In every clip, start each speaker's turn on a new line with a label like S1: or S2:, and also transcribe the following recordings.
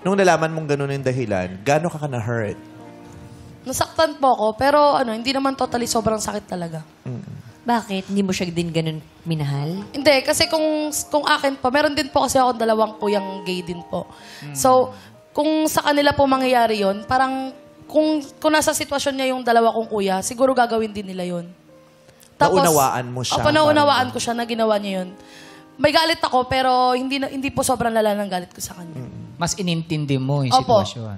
S1: nung nalaman mong ganun yung dahilan, gaano ka na-hurt?
S2: Nasaktan po ako, pero hindi naman totally sobrang sakit talaga.
S3: Bakit? Hindi mo siya din ganun minahal?
S2: Hindi, kasi kung akin po, meron din po kasi ako dalawang kuyang gay din po. So, kung sa kanila po mangyayari yon, parang kung nasa sitwasyon niya yung dalawa kong kuya, siguro gagawin din nila yon.
S1: Naunawaan mo siya?
S2: Opo, naunawaan ko siya na ginawa niya yun. May galit ako, pero hindi po sobrang lala ng galit ko sa kanya.
S4: Mas inintindi mo yung
S2: Opo.
S4: sitwasyon.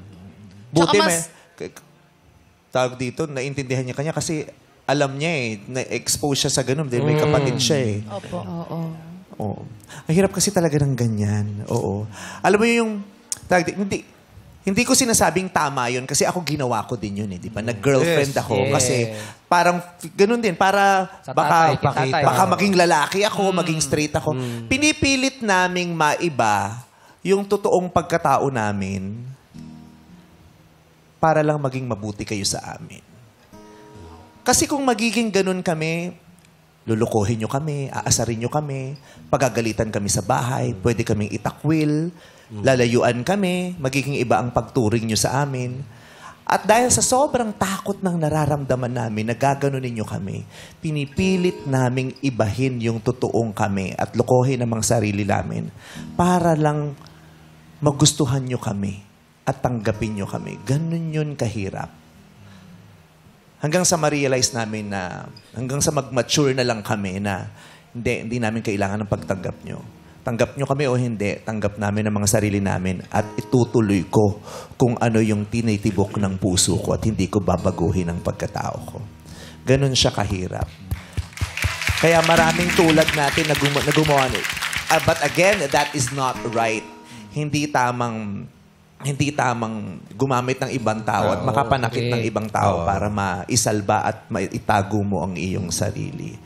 S1: Buti
S2: Tsaka
S1: tawag dito, naintindihan niya kanya kasi alam niya na-expose siya sa ganun dahil may kapatid siya
S2: Opo.
S1: Oo. Ang hirap kasi talaga ng ganyan. Oo. Alam mo yung, hindi ko sinasabing tama yun kasi ako ginawa ko din yun di ba? Nag-girlfriend ako kasi parang ganun din, para
S4: Sa
S1: baka
S4: tatay.
S1: maging lalaki ako, maging straight ako. Pinipilit naming maiba yung totoong pagkatao namin para lang maging mabuti kayo sa amin. Kasi kung magiging ganun kami, lulukohin nyo kami, aasarin nyo kami, pagagalitan kami sa bahay, pwede kaming itakwil, lalayuan kami, magiging iba ang pagturing nyo sa amin. At dahil sa sobrang takot ng nararamdaman namin, nagaganunin nyo kami, pinipilit naming ibahin yung totoong kami at lukohin ang mga sarili namin para lang magustuhan nyo kami at tanggapin nyo kami. Ganun yun kahirap. Hanggang sa ma-realize namin na, hanggang sa mag-mature na lang kami na hindi namin kailangan ng pagtanggap nyo. Tanggap nyo kami o hindi, tanggap namin ang mga sarili namin at itutuloy ko kung ano yung tinitibok ng puso ko at hindi ko babaguhin ang pagkatao ko. Ganun siya kahirap. Kaya maraming tulad natin na gumawa nito. But again, that is not right. Hindi tamang gumamit ng ibang tao at makapanakit ng ibang tao para maisalba at maitago mo ang iyong sarili.